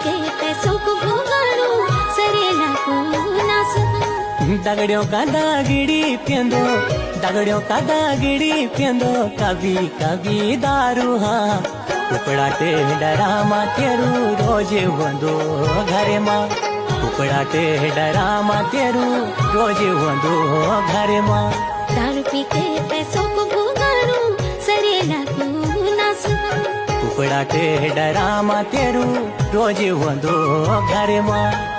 के पैसों को भोगाड़ू सरेला को नासू दगड़ियों का दागिड़ी पियंदो दगड़ियों का दागिड़ी पियंदो कभी कभी दारू हाँ कुकड़ा ते डरामा तेरू रोजे वंदो घरे माँ कुकड़ा ते डरामा तेरू रोजे वंदो घरे माँ दारू पी के पैसों को भोगाड़ू सरेला को नासू कुकड़ा ते डरामा तेरू रोजे वंदो घरे माँ।